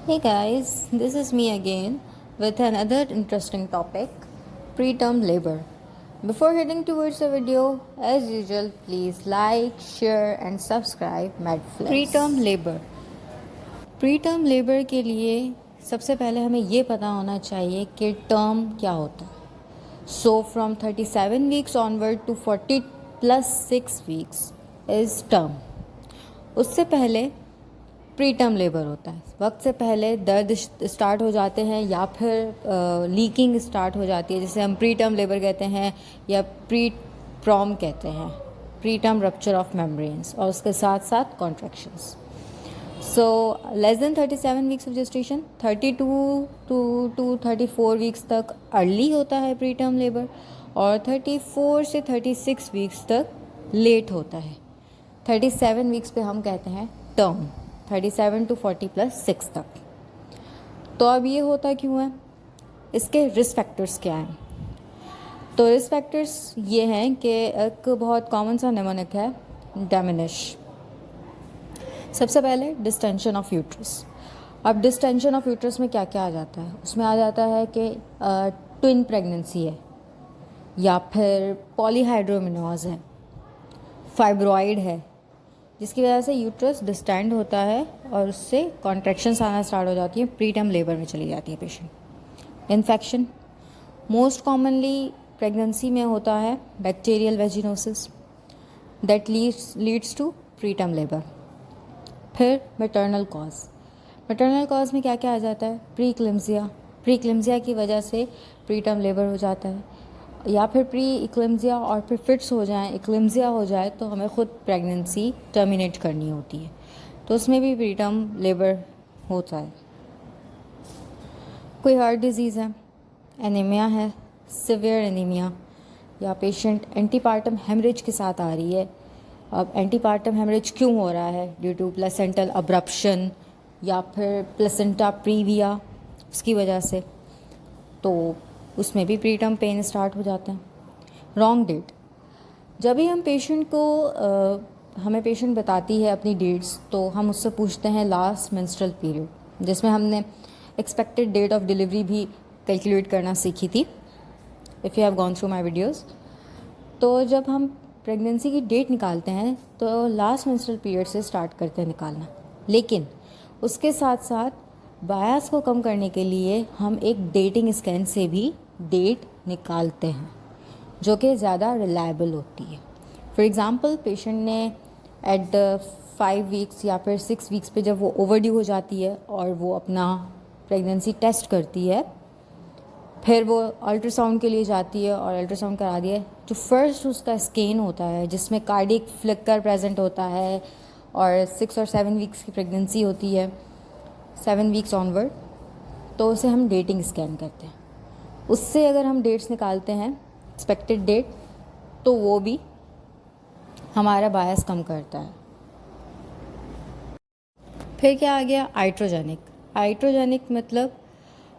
Hey guys, this is me again with another interesting topic, preterm labor. Before heading towards the video, as usual, please like, share, and subscribe Medflex. Preterm labor. Preterm labour के लिए सबसे पहले हमें ये पता होना चाहिए कि टर्म क्या होता है. So from 37 weeks onward to 40 plus 6 weeks is term. उससे पहले प्री टर्म लेबर होता है. वक्त से पहले दर्द स्टार्ट हो जाते हैं या फिर लीकिंग स्टार्ट हो जाती है, जिसे हम प्री टर्म लेबर कहते हैं या प्री प्रॉम कहते हैं, pre term rupture of membranes, और उसके साथ साथ contractions. So less than 37 weeks of gestation, 32 to 34 weeks तक अर्ली होता है प्री टर्म लेबर, और 34 से 36 वीक्स तक लेट होता है. 37 वीक्स पे हम कहते हैं टर्म, 37 टू 40 प्लस 6 तक. तो अब ये होता क्यों है, इसके रिस्क फैक्टर्स क्या हैं? तो रिस्क फैक्टर्स ये हैं कि एक बहुत कॉमन सा निमोनिक है डैमिनिश. सबसे पहले डिस्टेंशन ऑफ यूट्रस. अब डिस्टेंशन ऑफ यूट्रस में क्या क्या आ जाता है? उसमें आ जाता है कि ट्विन प्रेगनेंसी है, या फिर पॉलीहाइड्रोमिनोज है, फाइब्रॉइड है, जिसकी वजह से यूट्रस डिस्टेंड होता है और उससे कॉन्ट्रैक्शंस आना स्टार्ट हो जाती हैं, प्री टर्म लेबर में चली जाती है patient. Infection most commonly pregnancy में होता है, bacterial vaginosis, that leads to pre term labour. फिर मैटरनल कॉज. मैटरनल कॉज में क्या क्या आ जाता है? Pre eclampsia. प्री इक्लेम्सिया की वजह से प्री टर्म लेबर हो जाता है, या फिर प्री इक्लेम्सिया और फिर फिट्स हो जाए, इक्लेम्सिया हो जाए तो हमें खुद प्रेगनेंसी टर्मिनेट करनी होती है, तो उसमें भी प्री टर्म लेबर होता है. कोई हार्ट डिजीज़ है, एनीमिया है, सिवियर एनीमिया, या पेशेंट एंटीपार्टम हेमरेज के साथ आ रही है. अब एंटीपार्टम हेमरेज क्यों हो रहा है? ड्यू टू प्लेसेंटल अब्रप्शन या फिर प्लेसेंटा प्रीविया, उसकी वजह से, तो उसमें भी प्री टर्म पेन स्टार्ट हो जाते हैं. Wrong date. जब भी हम पेशेंट को हमें पेशेंट बताती है अपनी डेट्स, तो हम उससे पूछते हैं लास्ट मेंस्ट्रुअल पीरियड, जिसमें हमने एक्सपेक्टेड डेट ऑफ डिलीवरी भी कैलकुलेट करना सीखी थी, if you have gone through my videos. तो जब हम प्रेगनेंसी की डेट निकालते हैं तो लास्ट मेंस्ट्रुअल पीरियड से स्टार्ट करते हैं निकालना, लेकिन उसके साथ साथ बायस को कम करने के लिए हम एक डेटिंग स्कैन से भी डेट निकालते हैं, जो कि ज़्यादा रिलायबल होती है. फॉर एग्ज़ाम्पल, पेशेंट ने एट द 5 वीक्स या फिर 6 वीक्स पे जब वो ओवरड्यू हो जाती है और वो अपना प्रेगनेंसी टेस्ट करती है, फिर वो अल्ट्रासाउंड के लिए जाती है और अल्ट्रासाउंड करा दिया, जो फर्स्ट उसका स्कैन होता है जिसमें कार्डियक फ्लिकर प्रेजेंट होता है, और 6 और 7 वीक्स की प्रेगनेंसी होती है, 7 वीक्स ऑनवर्ड, तो उसे हम डेटिंग स्कैन करते हैं. उससे अगर हम डेट्स निकालते हैं, एक्सपेक्टेड डेट, तो वो भी हमारा बायस कम करता है. फिर क्या आ गया? आइट्रोजेनिक. आइट्रोजेनिक मतलब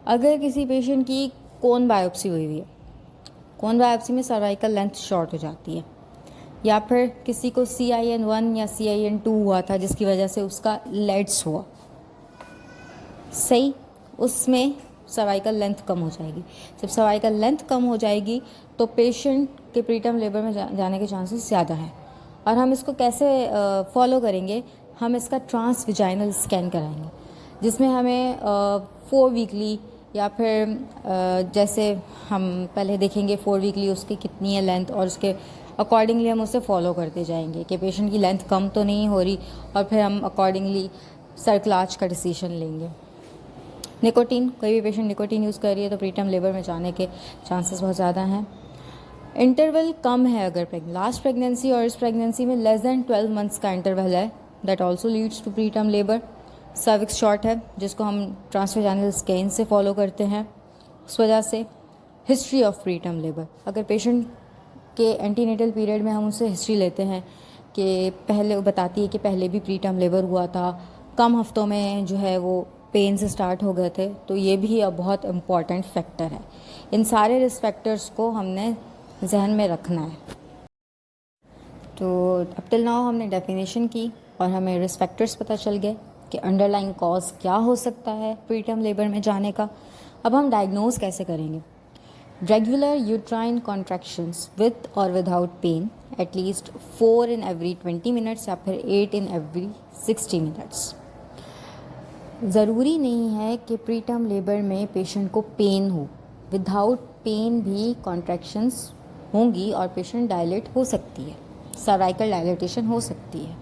अगर किसी पेशेंट की कोन बायोप्सी हुई हुई है, कोन बायोप्सी में सर्वाइकल लेंथ शॉर्ट हो जाती है, या फिर किसी को CIN1 या CIN2 हुआ था जिसकी वजह से उसका लेड्स हुआ, सही, उसमें सर्वाइकल लेंथ कम हो जाएगी. जब सर्वाइकल लेंथ कम हो जाएगी तो पेशेंट के प्रीटर्म लेबर में जाने के चांसेस ज़्यादा हैं. और हम इसको कैसे फॉलो करेंगे? हम इसका ट्रांस विजाइनल स्कैन कराएंगे, जिसमें हमें 4 वीकली या फिर जैसे हम पहले देखेंगे 4 वीकली उसकी कितनी है लेंथ, और उसके अकॉर्डिंगली हम उसे फॉलो करते जाएंगे कि पेशेंट की लेंथ कम तो नहीं हो रही, और फिर हम अकॉर्डिंगली सर्कलाज का डिसीजन लेंगे. निकोटीन, कोई भी पेशेंट निकोटीन यूज़ कर रही है तो प्रीटर्म लेबर में जाने के चांसेस बहुत ज़्यादा हैं. इंटरवल कम है, अगर लास्ट प्रेगनेंसी और इस प्रेगनेंसी में लेस दैन 12 मंथ्स का इंटरवल है, that also leads to preterm labour. Cervix short है, जिसको हम ट्रांसवेजाइनल स्कैन से फॉलो करते हैं, उस वजह से. हिस्ट्री ऑफ प्रीटर्म लेबर, अगर पेशेंट के एंटीनेटल पीरियड में हम उनसे हिस्ट्री लेते हैं कि पहले, वो बताती है कि पहले भी प्रीटर्म लेबर हुआ था, कम हफ्तों में जो है वो पेन से स्टार्ट हो गए थे, तो ये भी अब बहुत इम्पॉर्टेंट फैक्टर है. इन सारे रिस्क फैक्टर्स को हमने जहन में रखना है. तो अब टिल नाउ हमने डेफिनेशन की और हमें रिस्क फैक्टर्स पता चल गए कि अंडरलाइंग कॉज क्या हो सकता है प्री टर्म लेबर में जाने का। अब हम डायग्नोज कैसे करेंगे? रेगुलर यूट्राइन कॉन्ट्रैक्शंस विद और without pain at least 4 in every 20 minutes या फिर 8 in every 60 minutes। ज़रूरी नहीं है कि प्री टर्म लेबर में पेशेंट को पेन हो, विदाउट पेन भी कॉन्ट्रैक्शंस होंगी और पेशेंट डायलेट हो सकती है, सर्वाइकल डायलेटेशन हो सकती है।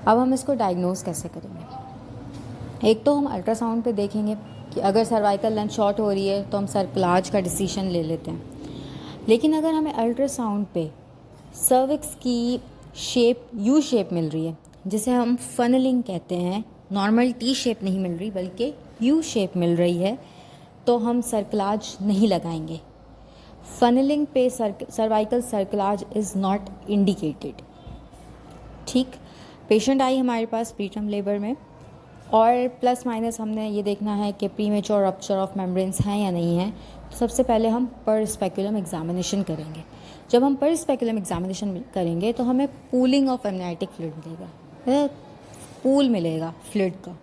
अब हम इसको डायग्नोज कैसे करेंगे? एक तो हम अल्ट्रासाउंड पे देखेंगे कि अगर सर्वाइकल लेंथ शॉर्ट हो रही है तो हम सर्कलाज का डिसीजन ले लेते हैं। लेकिन अगर हमें अल्ट्रासाउंड पे सर्विक्स की शेप यू शेप मिल रही है, जिसे हम फनलिंग कहते हैं, नॉर्मल टी शेप नहीं मिल रही बल्कि यू शेप मिल रही है, तो हम सर्कलाज नहीं लगाएंगे। फनलिंग पे सर्वाइकल सर्कलाज इज़ नॉट इंडिकेटेड। ठीक, पेशेंट आई हमारे पास प्री टर्म लेबर में और प्लस माइनस हमने ये देखना है कि प्रीमेच्योर रप्चर ऑफ मेम्ब्रेन्स हैं या नहीं है। तो सबसे पहले हम पर स्पेकुलम एग्जामिनेशन करेंगे। जब हम पर स्पेकुलम एग्जामिनेशन करेंगे तो हमें पूलिंग ऑफ एमनाइटिक फ्लूइड मिलेगा, पूल मिलेगा फ्लूइड का।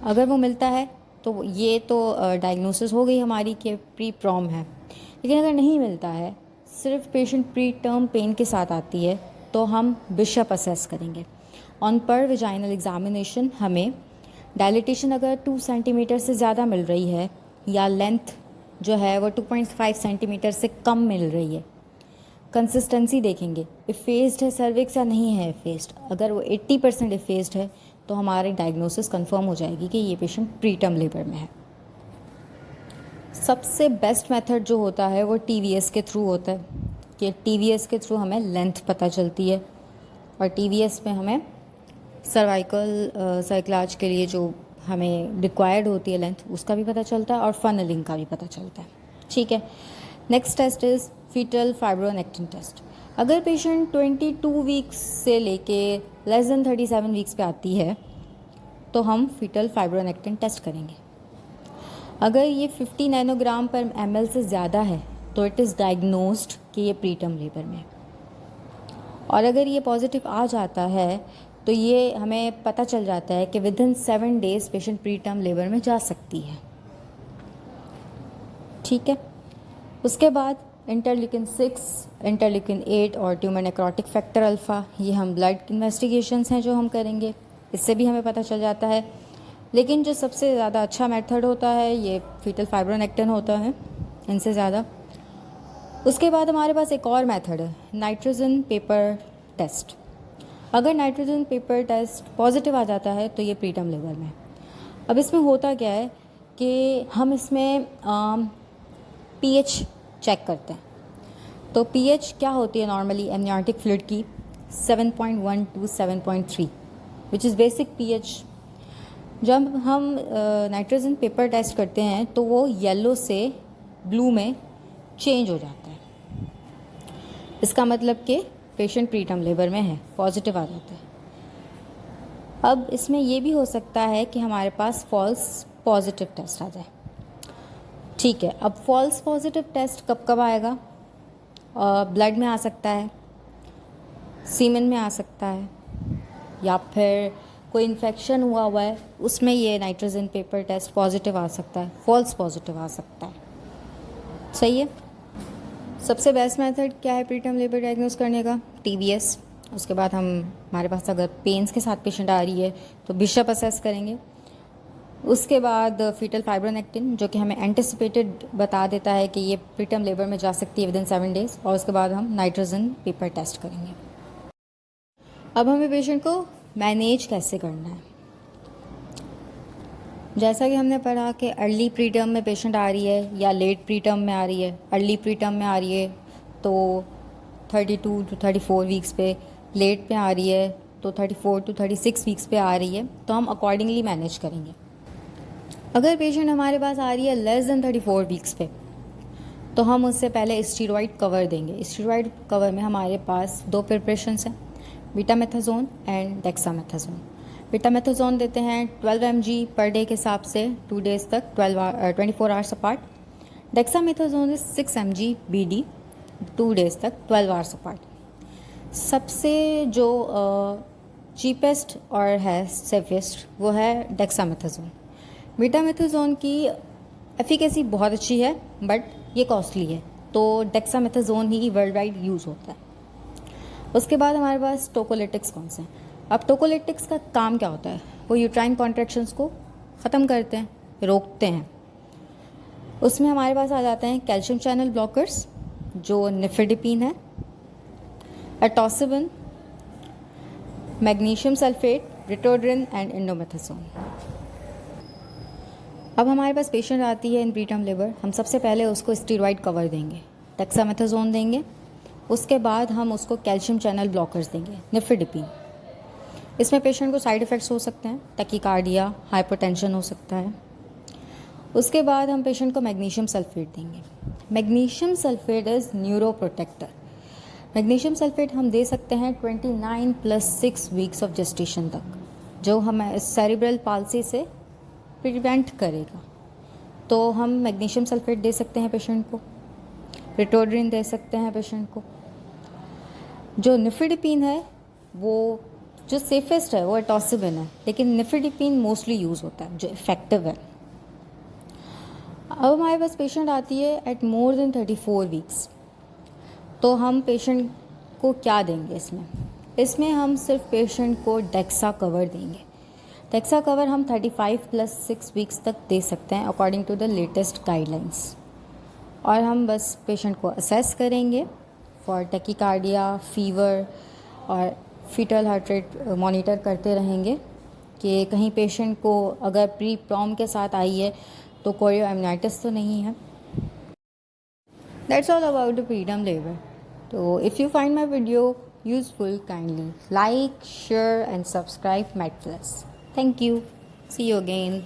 अगर वो मिलता है तो ये तो डायग्नोसिस हो गई हमारी कि प्री प्रॉम है। लेकिन अगर नहीं मिलता है, सिर्फ पेशेंट प्री टर्म पेन के साथ आती है, तो हम बिशप असेस करेंगे। ऑन पर विजाइनल एग्जामिनेशन हमें डायलिटेशन अगर 2 सेंटीमीटर से ज़्यादा मिल रही है या लेंथ जो है वो 2.5 सेंटीमीटर से कम मिल रही है, कंसिस्टेंसी देखेंगे, इफेस्ड है सर्विक्स या नहीं है इफेस्ड। अगर वो 80% इफेस्ड है तो हमारी डायग्नोसिस कंफर्म हो जाएगी कि ये पेशेंट प्री टर्म लेबर में है। सबसे बेस्ट मेथड जो होता है वो TVS के थ्रू होता है कि TVS के थ्रू हमें लेंथ पता चलती है और TVS में हमें सर्वाइकल सर्कलाज के लिए जो हमें रिक्वायर्ड होती है लेंथ, उसका भी पता चलता है और फनलिंग का भी पता चलता है। ठीक है, next test is fetal fibronectin test. अगर पेशेंट 22 वीक्स से लेके लेस देन 37 वीक्स पे आती है तो हम फीटल फाइब्रोनेक्टिन टेस्ट करेंगे। अगर ये 50 नैनोग्राम पर ml से ज़्यादा है तो इट इज़ डायग्नोस्ड कि ये प्री टर्म लेबर में। और अगर ये पॉजिटिव आ जाता है तो ये हमें पता चल जाता है कि within 7 days patient pre term labour में जा सकती है। ठीक है, उसके बाद इंटरल्यूकिन 6, इंटरल्यूकिन 8 और ट्यूमर नेक्रोटिक फैक्टर अल्फ़ा, ये हम ब्लड इन्वेस्टिगेशंस हैं जो हम करेंगे, इससे भी हमें पता चल जाता है। लेकिन जो सबसे ज़्यादा अच्छा मेथड होता है ये फीटल फाइब्रोनेक्टिन होता है इनसे ज़्यादा। उसके बाद हमारे पास एक और मेथड है, नाइट्रोजन पेपर टेस्ट। अगर नाइट्रोजन पेपर टेस्ट पॉजिटिव आ जाता है तो ये प्री टर्म लेबर में। अब इसमें होता क्या है कि हम इसमें pH चेक करते हैं। तो pH क्या होती है नॉर्मली एमनियोटिक फ्लूइड की? 7.1 to 7.3 which is basic pH। जब हम नाइट्रोजन पेपर टेस्ट करते हैं तो वो येलो से ब्लू में चेंज हो जाता है। इसका मतलब कि पेशेंट प्री टर्म लेबर में है, पॉजिटिव आ जाता है। अब इसमें ये भी हो सकता है कि हमारे पास फॉल्स पॉजिटिव टेस्ट आ जाए। ठीक है, अब फॉल्स पॉजिटिव टेस्ट कब कब आएगा? ब्लड में आ सकता है, सीमेन में आ सकता है, या फिर कोई इन्फेक्शन हुआ है उसमें ये नाइट्रोजन पेपर टेस्ट पॉजिटिव आ सकता है, फॉल्स पॉजिटिव आ सकता है। सही है। सबसे बेस्ट मेथड क्या है प्री टर्म लेबर डायग्नोस करने का? TVS। उसके बाद हमारे पास अगर पेन्स के साथ पेशेंट आ रही है तो बिशप असेस करेंगे। उसके बाद फीटल फाइब्रोनेक्टिन जो कि हमें एंटिसिपेटेड बता देता है कि ये प्री टर्म लेबर में जा सकती है विदिन 7 days, और उसके बाद हम नाइट्रोजन पेपर टेस्ट करेंगे। अब हमें पेशेंट को मैनेज कैसे करना है? जैसा कि हमने पढ़ा कि अर्ली प्री टर्म में पेशेंट आ रही है या लेट प्री टर्म में आ रही है। अर्ली प्री टर्म में आ रही है तो 32 to 34 वीक्स पे, लेट पे आ रही है तो 34 to 36 वीक्स पे आ रही है, तो हम अकॉर्डिंगली मैनेज करेंगे। अगर पेशेंट हमारे पास आ रही है लेस देन 34 वीक्स पे तो हम उससे पहले स्टीरॉइड कवर देंगे। स्टीरॉइड कवर में हमारे पास 2 प्रिपरेशंस हैं, बीटामेथाजोन एंड डेक्सामेथाजोन। बीटामेथाजोन देते हैं 12 mg पर डे के हिसाब से 2 days तक, 24 hours apart. डेक्सामेथाजोन is 6 mg BD 2 days तक, 12 आवर्स अपार्ट। सबसे जो चीपेस्ट और है सेफेस्ट वो है डेक्सामेथासोन। बीटामेथासोन की एफिकेसी बहुत अच्छी है बट ये कॉस्टली है, तो डेक्सामेथासोन ही वर्ल्ड वाइड यूज़ होता है। उसके बाद हमारे पास टोकोलिटिक्स कौन से हैं। अब टोकोलिटिक्स का काम क्या होता है, वो यूट्राइन कॉन्ट्रैक्शंस को ख़त्म करते हैं, रोकते हैं। उसमें हमारे पास आ जाते हैं कैल्शियम चैनल ब्लॉकर्स जो निफेडिपिन है, एटोसिबिन, मैग्नीशियम सल्फेट, रिटोड्रिन एंड इंडोमेथासोन। अब हमारे पास पेशेंट आती है इन प्रीटर्म लेबर, हम सबसे पहले उसको स्टीरॉइड कवर देंगे, डेक्सामेथासोन देंगे। उसके बाद हम उसको कैल्शियम चैनल ब्लॉकर्स देंगे, निफेडिपिन। इसमें पेशेंट को साइड इफ़ेक्ट्स हो सकते हैं, टैकीकार्डिया, हाइपरटेंशन हो सकता है। उसके बाद हम पेशेंट को मैग्नीशियम सल्फेट देंगे। Magnesium sulphate is neuro protector. Magnesium sulphate हम दे सकते हैं 29+6 वीक्स ऑफ जेस्टेशन तक, जो हमें सेरिब्रल पाल्सी से प्रिवेंट करेगा। तो हम मैग्नीशियम सल्फेट दे सकते हैं पेशेंट को, रिटोड्रिन दे सकते हैं पेशेंट को। जो निफेडिपिन है वो जो सेफेस्ट है वो एटोसिबिन है, लेकिन निफेडिपिन मोस्टली यूज़ होता है जो इफ़ेक्टिव है। अब हमारे पास पेशेंट आती है एट मोर देन 34 वीक्स, तो हम पेशेंट को क्या देंगे इसमें हम सिर्फ पेशेंट को डेक्सा कवर देंगे। डेक्सा कवर हम 35+6 वीक्स तक दे सकते हैं according to the latest guidelines. और हम बस पेशेंट को असेस करेंगे फॉर टैकीकार्डिया, फीवर और फीटल हार्ट रेट मॉनिटर करते रहेंगे कि कहीं पेशेंट को अगर प्री प्रॉम के साथ आई है तो कोरियोअमनाइटिस तो नहीं है। That's all about the preterm labor. So if you find my video useful, kindly like, share and subscribe MedPlus. Thank you. See you again.